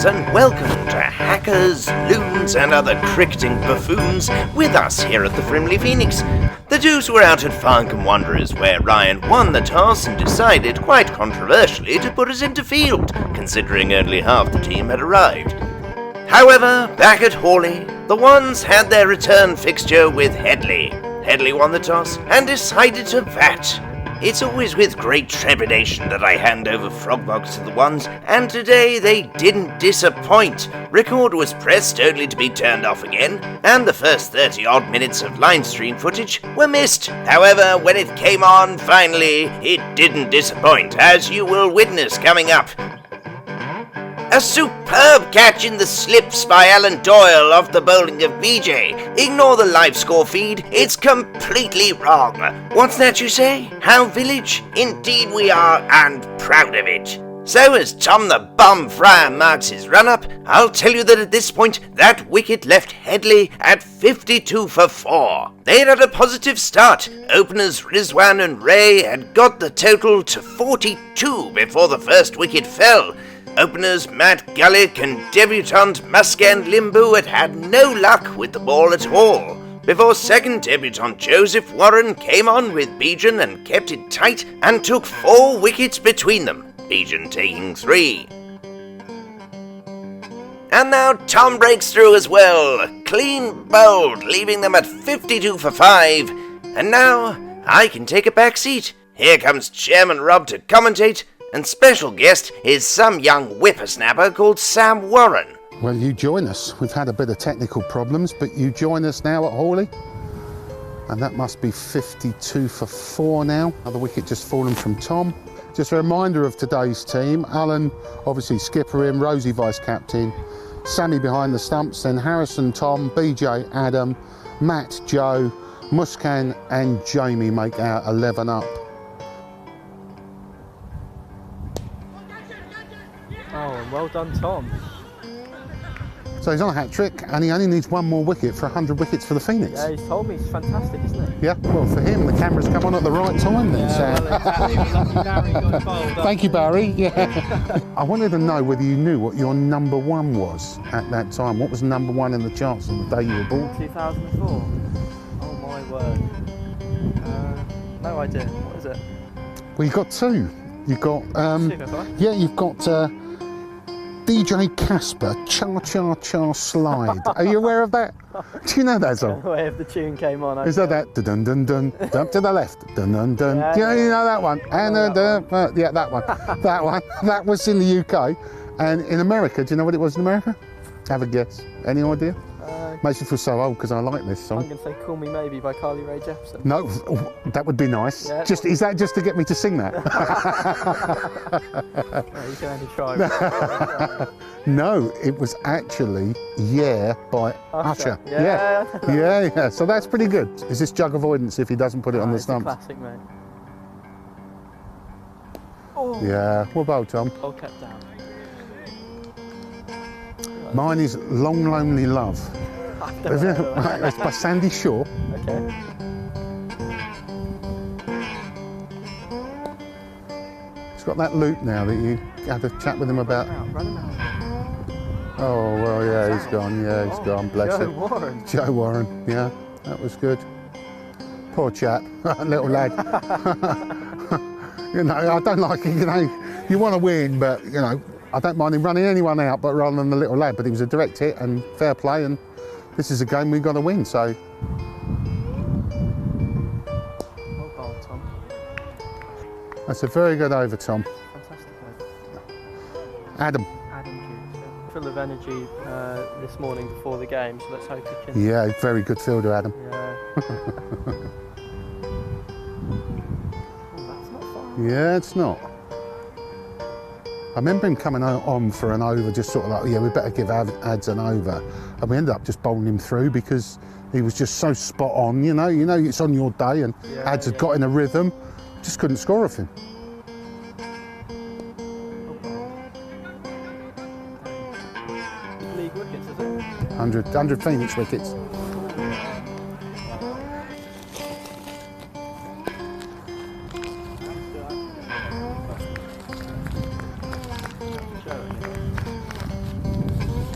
and welcome to hackers, loons and other cricketing buffoons with us here at the Frimley Phoenix. The Deuce were out at Farncombe Wanderers, where Ryan won the toss and decided, quite controversially, to put us into field, considering only half the team had arrived. However, back at Hawley, the Ones had their return fixture with Headley. Headley won the toss and decided to bat. It's always with great trepidation that I hand over Frogbox to the Ones, and today they didn't disappoint. Record was pressed only to be turned off again, and the first 30-odd minutes of line stream footage were missed. However, when it came on, finally, it didn't disappoint, as you will witness coming up. A superb catch in the slips by Alan Doyle off the bowling of BJ. Ignore the live score feed, it's completely wrong. What's that you say? How village? Indeed we are, and proud of it. So as Tom the Bomb Fryer marks his run-up, I'll tell you that at this point, that wicket left Headley at 52 for 4. They had a positive start. Openers Rizwan and Ray had got the total to 42 before the first wicket fell. Openers Matt Gullick and debutant Muskan Limbu had no luck with the ball at all, before second debutant Joseph Warren came on with Bijan and kept it tight and took 4 wickets between them, Bijan taking 3. And now Tom breaks through as well, clean bowled, leaving them at 52 for 5. And now I can take a back seat. Here comes Chairman Rob to commentate, and special guest is some young whippersnapper called Sam Warren. Well, you join us. We've had a bit of technical problems, but you join us now at Hawley. And that must be 52 for 4 now. Another wicket just fallen from Tom. Just a reminder of today's team. Alan, obviously skipper in, Rosie vice-captain, Sammy behind the stumps, then Harrison, Tom, BJ, Adam, Matt, Joe, Muskan and Jamie make our 11 up. Oh, and well done, Tom. So he's on a hat-trick, and he only needs 1 more wicket for 100 wickets for the Phoenix. Yeah, he's told me he's fantastic, isn't he? Yeah, well, for him, the cameras come on at the right time then. Yeah, well, exactly. Lucky Barry got bowled up. Thank you, Barry. Yeah. I wanted to know whether you knew what your number 1 was at that time. What was number 1 in the charts on the day you were born? 2004. Oh, my word. No idea. What is it? Well, you've got 2. You've got, yeah, you've got DJ Casper, Cha Cha Cha Slide. Are you aware of that? Do you know that song? The way if the tune came on. Is that dun dun dun dun to the left, dun dun dun? Yeah, you know that one. And yeah, that one. That one. That was in the UK, and in America. Do you know what it was in America? Have a guess. Any idea? Makes me feel so old because I like this song. I'm going to say "Call Me Maybe" by Carly Rae Jepsen. No, that would be nice. Yeah, is that just to get me to sing that? You can only try. No, it was actually "Yeah" by Usher. Yeah. Yeah. So that's pretty good. Is this jug avoidance if he doesn't put it on the stumps? Classic, mate. Oh. Yeah. What about Tom? All kept down. Mine is "Long Lonely Love." It's by Sandy Shaw. Okay. He's got that loop now that you had a chat with him about. Run him out. Oh, well, yeah, he's gone. Yeah, he's gone. Bless him. Warren. Joe Warren. Yeah, that was good. Poor chap, little lad. You know, I don't like it. You know, you want to win, but you know, I don't mind him running anyone out, but rather than the little lad. But he was a direct hit and fair play, and this is a game we've got to win. So. Well done, Tom. That's a very good over, Tom. Fantastic over. Adam. Full of energy this morning before the game, so let's hope he can. Yeah, very good fielder, Adam. Yeah. That's not far. Yeah, it's not. I remember him coming on for an over, just sort of like, yeah, we better give Ads an over. And we ended up just bowling him through because he was just so spot on, you know, it's on your day, and Ads had got in a rhythm, just couldn't score off him. League wickets, is it? 100 Phoenix wickets.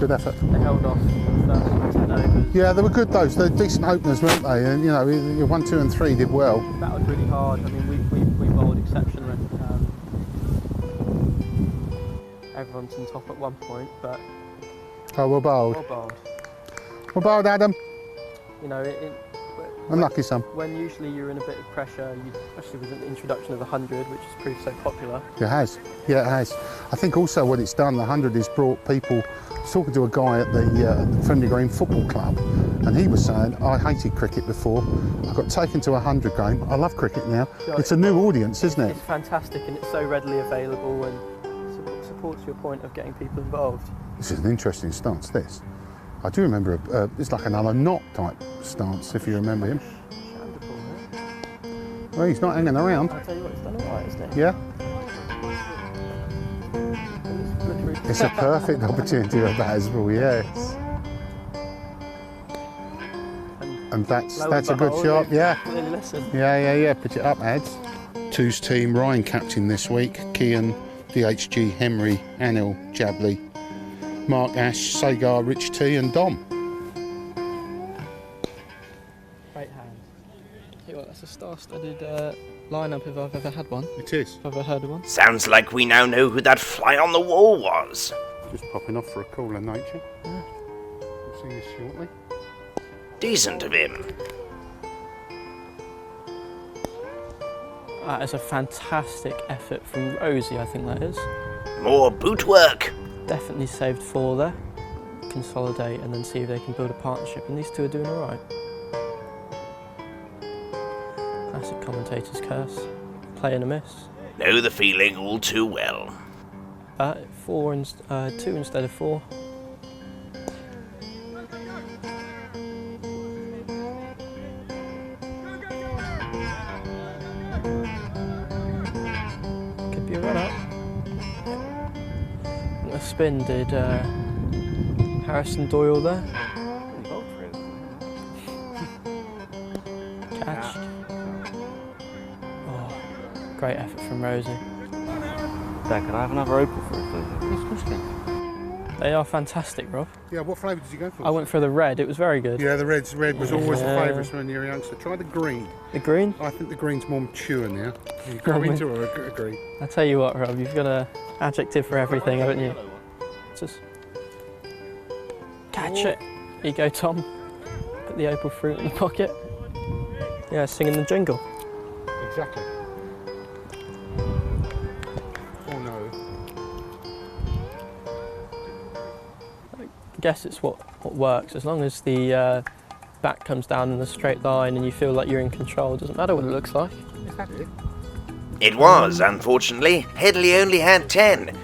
Good effort. They held off the first 10 overs. Yeah, they were good those. They're decent openers, weren't they? And you know, your 1, 2 and 3 did well. That was really hard. I mean, we bowled exceptionally. Everyone's on top at one point, but Oh, well bowled. well bowled. Well bowled, Adam. You know, Unlucky some. when usually you're in a bit of pressure, especially with the introduction of the 100, which has proved so popular. It has. Yeah, it has. I think also what it's done, the 100 has brought people. I was talking to a guy at the Frimley Green Football Club, and he was saying, I hated cricket before. I got taken to a 100 game. I love cricket now. Yeah, it's a new audience, isn't it? It's fantastic, and it's so readily available, and supports your point of getting people involved. This is an interesting stance, this. I do remember, it's like another knot type stance, if you remember him. Shandable, eh? Well, he's not hanging around. I'll tell you what, it's done alright, isn't it? Yeah? It's It's a perfect opportunity of baseball, yes. And that's a good shot, yeah. Really listen. Yeah. Pitch it up, Ads. Two's team, Ryan captain this week. Kian, DHG, Henry, Anil, Jabley, Mark Ash, Sagar, Rich T and Dom. Great hand. Tell you what, that's a star-studded lineup if I've ever had one. It is. If I've ever heard of one. Sounds like we now know who that fly on the wall was. Just popping off for a cooler nature. We'll see you shortly. Decent of him. That is a fantastic effort from Rosie, I think that is. More boot work. Definitely saved 4 there. Consolidate and then see if they can build a partnership, and these two are doing alright. Classic commentator's curse. Play and a miss. Know the feeling all too well. 2 instead of 4. Could be a run up. A spin did Harrison Doyle there. Catch. Oh, great effort from Rosie. Dad, can I have another Opal fruit, please? Of course, Ken. They are fantastic, Rob. Yeah, what flavour did you go for? I went for the red. It was very good. Yeah, the red was always the Yeah. favourite when you were a youngster. Try the green. The green? I think the green's more mature now. You go into a green. I tell you what, Rob, you've got an adjective for everything, haven't you? Just catch it. Here you go, Tom. Put the Opal fruit in the pocket. Yeah, singing the jingle. Exactly. Oh no. I guess it's what works. As long as the back comes down in a straight line and you feel like you're in control, it doesn't matter what it looks like. Is that it? It was, unfortunately. Headley only had 10.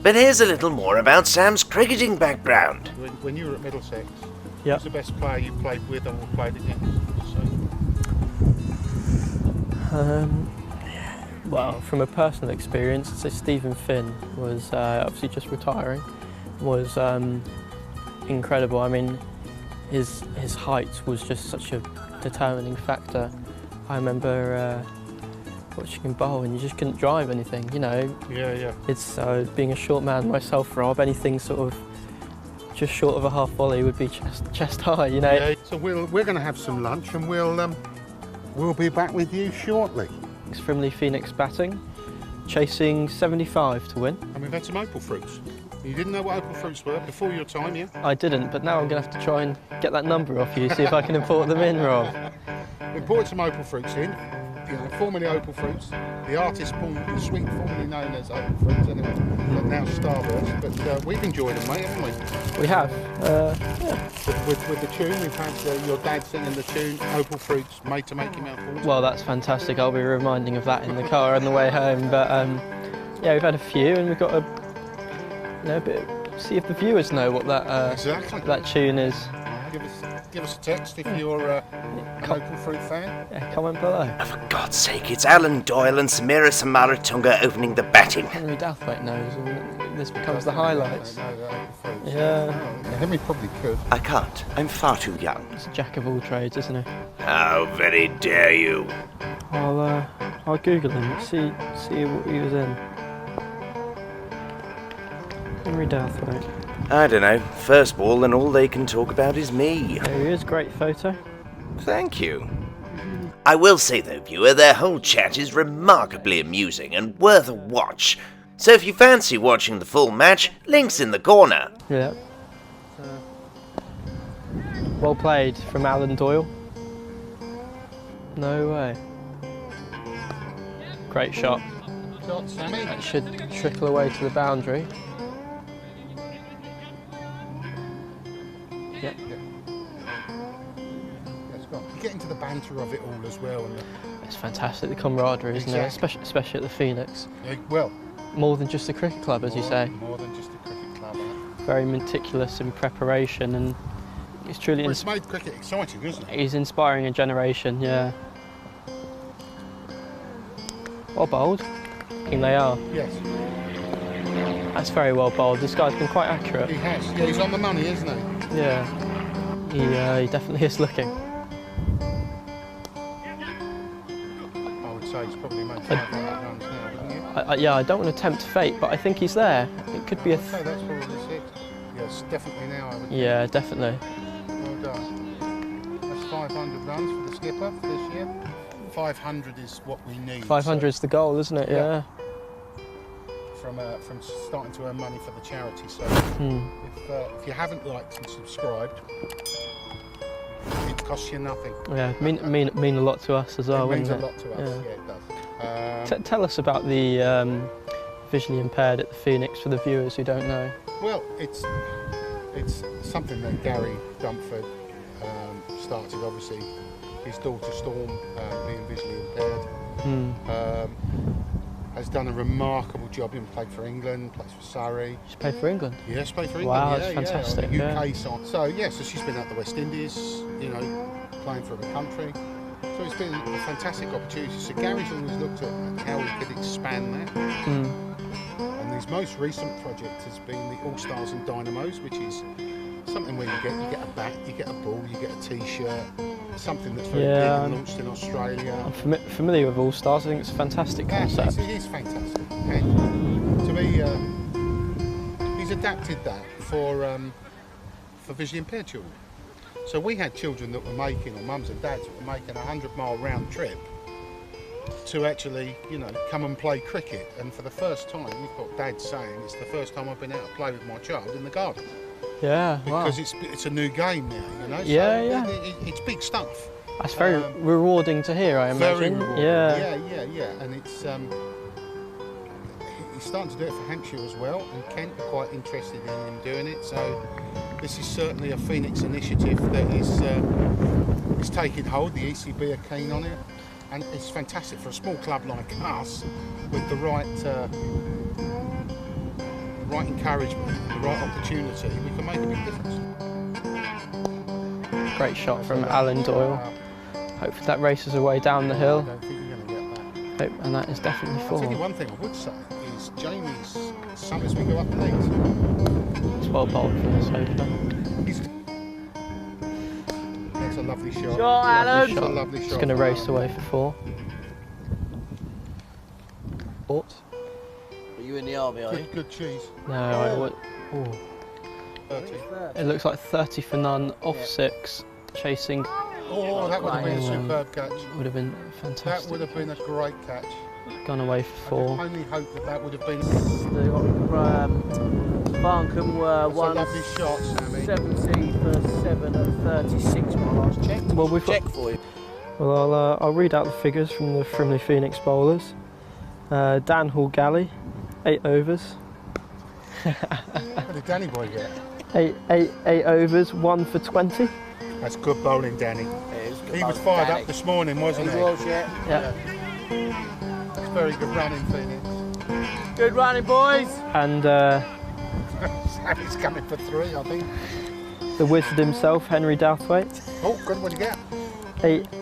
But here's a little more about Sam's cricketing background. When you were at Middlesex, Yep. who's the best player you played with or played against? Well, from a personal experience, so Stephen Finn was obviously just retiring, was incredible. I mean, his height was just such a determining factor. I remember watching him bowl and you just couldn't drive anything, you know. Yeah. It's being a short man myself, Rob, anything sort of just short of a half volley would be chest high, you know. Yeah. So we're going to have some lunch and we'll be back with you shortly. Frimley Phoenix batting, chasing 75 to win. And we've had some Opal fruits. You didn't know what Opal fruits were before your time, yeah? I didn't, but now I'm going to have to try and get that number off you, see if I can import them in, Rob. We imported some Opal fruits in, you know, formerly Opal fruits. The artist the sweet formerly known as Opal fruits, anyway, but now Starburst. But we've enjoyed them, mate, haven't we? We have. With the tune, we've had your dad singing the tune, Opal fruits, made to make him out for. Well, that's fantastic. I'll be reminding of that in the car on the way home. But yeah, we've had a few, and we've got a bit. See if the viewers know what that Exactly. that tune is. Give us a text if you're an Opal fruit fan. Yeah, comment below. Oh, for God's sake, it's Alan Doyle and Samira Samaratunga opening the batting. Henry Douthwaite knows, and this becomes the highlights. Yeah, Henry probably could. I can't. I'm far too young. he's a jack of all trades, isn't he? How very dare you? I'll Google him. See what he was in. Henry Douthwaite. I don't know, first ball and all they can talk about is me. There he is, great photo. Thank you. I will say though, viewer, their whole chat is remarkably amusing and worth a watch. So if you fancy watching the full match, links in the corner. Yeah. Well played from Alan Doyle. No way. Great shot. That should trickle away to the boundary. Yeah. You get into the banter of it all as well. And It's fantastic, the camaraderie, isn't it? Especially at the Phoenix. well, More than just a cricket club, as you say. More than just a cricket club. Very meticulous in preparation, and it's truly. Well, it's made cricket exciting, isn't it? He's inspiring a generation, yeah. Well bowled. I think they are. Yes. That's very well bowled. This guy's been quite accurate. He has. Yeah, he's on the money, isn't he? Yeah. He definitely is looking. I would say he's probably made 500 runs now, wouldn't you? Yeah, I don't want to tempt fate, but I think he's there. It could be a. So that's probably 6. Yes, definitely now. I would Yeah, definitely. Well done. That's 500 runs for the skipper for this year. 500 is what we need. 500 is the goal, isn't it? Yeah. From starting to earn money for the charity. So if you haven't liked and subscribed, it costs you nothing. Yeah, mean a lot to us as well, It means wouldn't a it? lot to us. Yeah, it does. Tell us about the visually impaired at the Phoenix for the viewers who don't know. Well, it's something that Gary Dumford started. Obviously, his daughter Storm, being visually impaired, has done a remarkable job. He played for England, plays for Surrey. She's played for England? Yes, played for England. Wow, that's fantastic. On the UK side. So yeah, so she's been out the West Indies, you know, playing for the country. So it's been a fantastic opportunity. So Gary's always looked at how we could expand that. And his most recent project has been the All Stars and Dynamos, which is something where you get a bat, you get a ball, you get a T-shirt, something that's very big and launched in Australia. I'm familiar with All Stars. I think it's a fantastic concept. It is fantastic. And to me, he's adapted that for visually impaired children. So we had children that were making, or mums and dads that were making a 100-mile round trip to actually, you know, come and play cricket. And for the first time, you've got dads saying, it's the first time I've been out to play with my child in the garden. Yeah, because it's a new game now, you know. Yeah, so it's big stuff. That's very rewarding to hear, I imagine. Very rewarding. Yeah, and it's he's starting to do it for Hampshire as well, and Kent are quite interested in him doing it. So this is certainly a Phoenix initiative that is taking hold. The ECB are keen on it, and it's fantastic for a small club like us with the right encouragement, the right opportunity. We can make a big difference. Great shot from Alan Doyle. Hopefully that races away down the hill. I don't think you're going to get that. And that is definitely I'll four. tell you one thing I would say is Jamie's son as we go up the leagues. It's well bowled from this over. That's a lovely shot. Alan! That's a lovely shot. It's going to race away for 4. Thoughts? Are you in the army, are you? Good cheese. No, 30. it looks like 30 for none, off 6, chasing. Oh, that would have been a superb catch. Would have been fantastic. That would have been a great catch. Gone away for 4. I only hope that would have been. Barncombe were That's a lovely shot, Sammy. 70 for 7 at 36 my last check. Well, we've check got, for you. well, I'll read out the figures from the Frimley Phoenix bowlers. Dan Hall Galley, 8 overs. What did Danny boy get? 8 overs, 1 for 20. That's good bowling, Danny. Good He was fired up this morning, wasn't he? He was, yeah. That's very good running, Phoenix. Good running, boys. And Sammy's coming for 3, I think. the wizard himself, Henry Douthwaite. Oh, good. What did you get?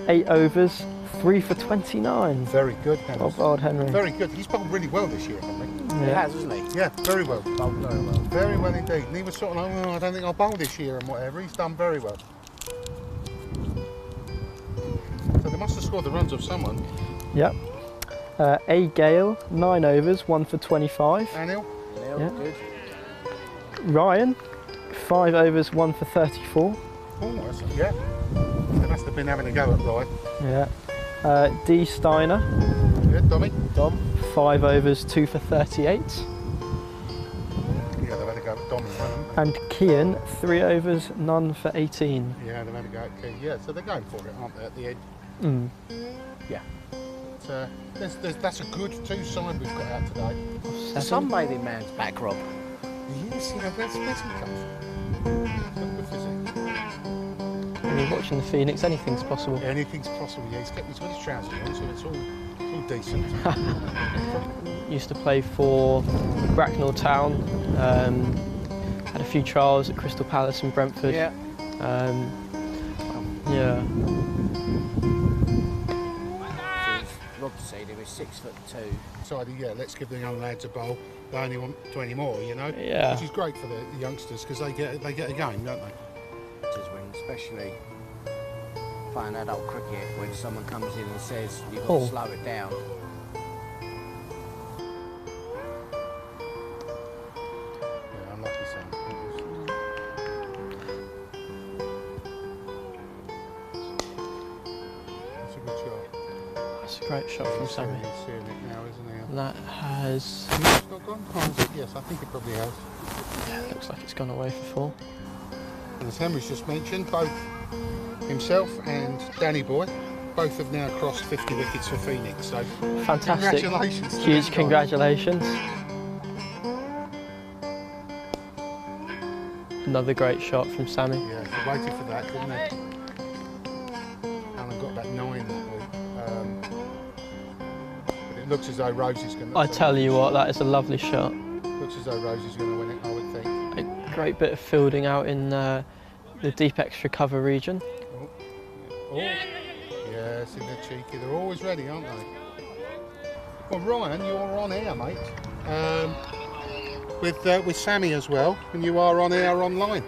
8 overs, 3 for 29. Very good, Henry. Well bowled, Henry. Very good. He's bowled really well this year, Henry. He has, hasn't he? Yeah, very well. Bowled very well. Very well indeed. And he was sort of like, oh, I don't think I'll bowl this year and whatever. He's done very well. So they must have scored the runs of someone. Yep. A Gale, 9 overs, 1 for 25. Anil? Yeah. Good. Ryan, 5 overs, 1 for 34. Oh, that's, yeah. They must have been having a go at Ryan. Yeah. D. Steiner, Yeah, Dommy. Dom, 5 overs, 2 for 38. Yeah, they've had a go at Dom as well. And Kian, 3 overs, none for 18. Yeah, they've had a go at Key. Yeah, so they're going for it, aren't they, at the end? Mm. Yeah. But, that's a good two-side we've got out today. The sunbathing man's back, Rob. Yes, you know, where's he come from? Look at physics. When you're watching the Phoenix, anything's possible. Yeah, anything's possible, yeah. He's got his trousers on, so it's all decent. Used to play for Bracknell Town. Had a few trials at Crystal Palace and Brentford. Yeah. Yeah. Rob said he was 6'2". Decided, yeah, let's give the young lads a bowl. They only want 20 more, you know? Yeah. Which is great for the youngsters because they get a game, don't they? When, especially playing adult cricket, when someone comes in and says you've got Oh. to slow it down. Yeah, unlucky son. That's a good shot. That's a great shot from Sammy. He's seeing it now, isn't he? And that has, Has it got gone? Oh, is it? Yes, I think it probably has. yeah, looks like it's gone away for 4. And as Henry's just mentioned, both himself and Danny Boy both have now crossed 50 wickets for Phoenix. So Fantastic. congratulations to Huge them guys. congratulations. Another great shot from Sammy. Yeah, he waited for that, didn't he? Alan got about 9 that week. But it looks as though Rosie's going to... I tell you what, that is a lovely shot. Looks as though Rosie's going to win it, I would think. A great bit of fielding out in the deep extra cover region. Oh, yeah, see, they're cheeky. They're always ready, aren't they? Well, Ryan, you're on air, mate. With Sammy as well, and you are on air online.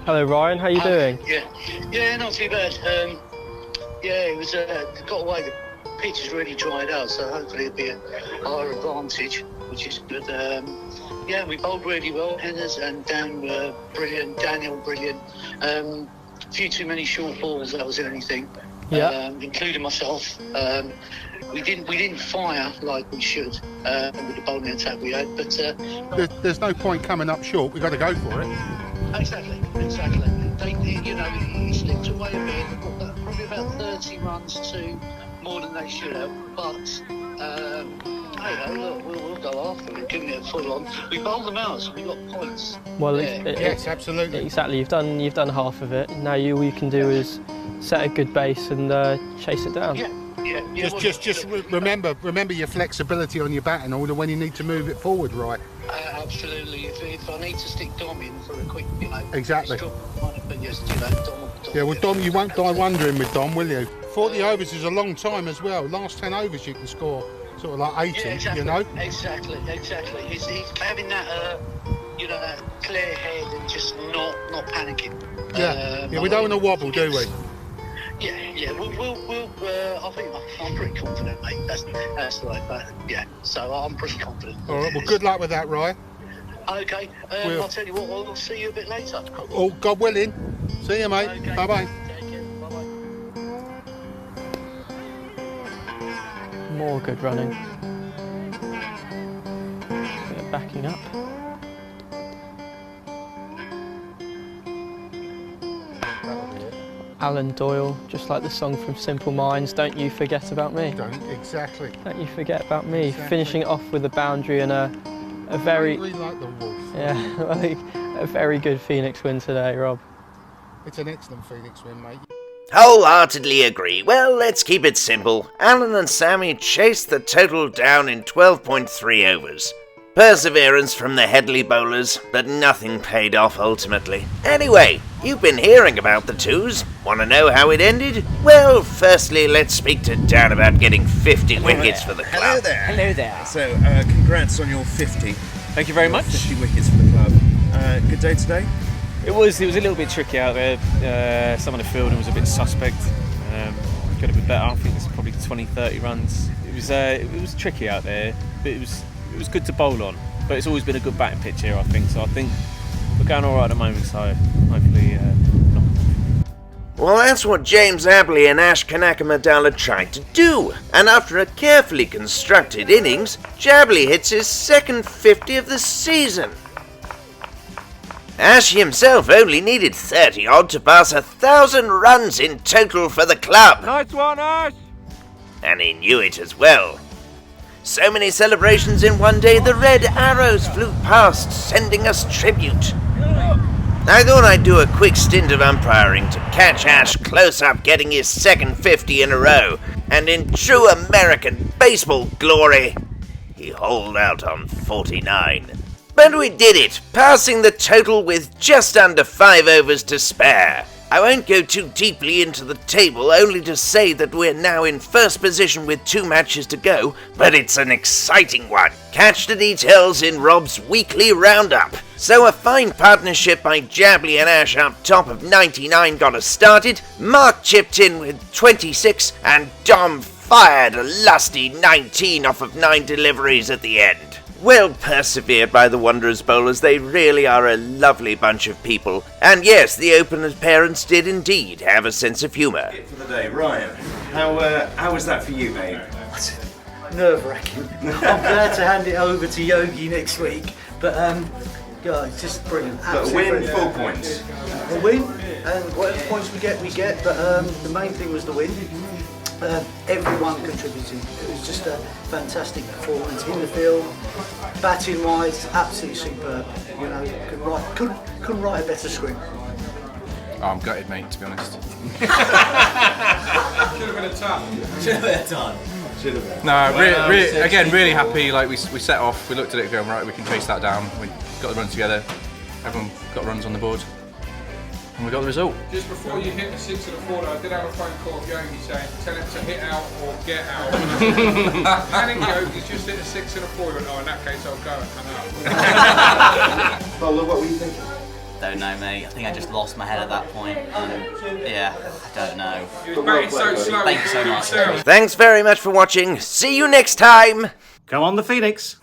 Hello Ryan, how you doing? Yeah, not too bad. Yeah, it was got away. The pitch has really dried out, so hopefully it'll be a higher advantage, which is good. Yeah, we bowled really well. Henners and Dan were brilliant. Daniel brilliant. A few too many short balls. That was the only thing. Yeah. Including myself. We didn't fire like we should with the bowling attack we had, but There's no point coming up short. We've got to go for it. exactly. They, you know, he slipped away a bit. Probably about 30 runs to more than they should have. But hey, look, we'll go after it, giving it a full on. We bowled them out, so we got points. Well, Yeah. Yes, absolutely. exactly. You've done half of it. Now all you can do is set a good base and chase it down. Yeah. Just remember your flexibility on your bat and all the when you need to move it forward, right? Absolutely. If I need to stick Dom in for a quick, you know, Exactly. strong run, but yes, you know, Dom. Yeah, well, Dom, you won't die wondering with Dom, will you? 40 overs is a long time as well. Last 10 overs you can score sort of like 80, Yeah, exactly. you know? Exactly. He's having that, you know, that clear head and just not panicking. Yeah, we don't want to wobble, do we? Yeah. We'll. I think I'm pretty confident, mate. That's right. But yeah, so I'm pretty confident. All right, well, good luck with that, Ryan. Okay. I'll tell you what. I'll see you a bit later. Oh, God willing. See you, mate. Okay. Bye-bye. Take care. Bye-bye. More good running. Bit of backing up. Alan Doyle, just like the song from Simple Minds, Don't You Forget About Me. Exactly. Don't you forget about me. Exactly. Finishing it off with a boundary and a very, Hungry like the wolf. yeah, I think a very good Phoenix win today, Rob. It's an excellent Phoenix win, mate. Wholeheartedly agree. Well, let's keep it simple. Alan and Sammy chased the total down in 12.3 overs. Perseverance from the Headley bowlers, but nothing paid off ultimately. Anyway, you've been hearing about the twos. Want to know how it ended? Well, firstly, let's speak to Dan about getting 50 wickets for the club. Hello there. Hello there. So, congrats on your 50. Thank you very much. 50 wickets for the club. Good day today? It was a little bit tricky out there. Some of the fielding was a bit suspect. Could have been better. I think it's probably 20-30 runs. It was tricky out there, but it was good to bowl on. But it's always been a good batting pitch here, I think. So I think we're going all right at the moment, so hopefully not. Well, that's what James Abley and Ash Kanakamadala tried to do, and after a carefully constructed innings, Jabley hits his second 50 of the season. Ash himself only needed 30-odd to pass 1,000 runs in total for the club. Nice one, Ash! And he knew it as well. So many celebrations in one day, the red arrows flew past, sending us tribute. I thought I'd do a quick stint of umpiring to catch Ash close up getting his second 50 in a row, and in true American baseball glory, he holed out on 49. But we did it, passing the total with just under 5 overs to spare. I won't go too deeply into the table, only to say that we're now in first position with 2 matches to go, but it's an exciting one. Catch the details in Rob's weekly roundup. So a fine partnership by Jabley and Ash up top of 99 got us started, Mark chipped in with 26, and Dom fired a lusty 19 off of 9 deliveries at the end. Well persevered by the Wanderers bowlers, they really are a lovely bunch of people. And yes, the opener's parents did indeed have a sense of humour. For the day, Ryan, how was that for you, mate? Nerve-wracking. I'm glad to hand it over to Yogi next week, but God, it's just brilliant. But a win, full points. A win, and whatever points we get, but the main thing was the win. Everyone contributed. It was just a fantastic performance in the field, batting wise, absolutely superb. You know, couldn't write a better script. Oh, I'm gutted, mate, to be honest. Should have been a ton. Again, really happy. Like we set off, we looked at it, going right, we can chase that down. We got the run together. Everyone got runs on the board, and we got the result. Just before you hit the 6 and a 4, I did have a phone call of Yogi saying, tell him to hit out or get out. I think Yogi's just hit a 6 and a 4. He went, oh, in that case, I'll go and hang up. Bowler, what were you thinking? Don't know, mate. I think I just lost my head at that point. Yeah, I don't know. You were so slow. Thank you so much. Thanks very much for watching. See you next time. Come on, the Phoenix.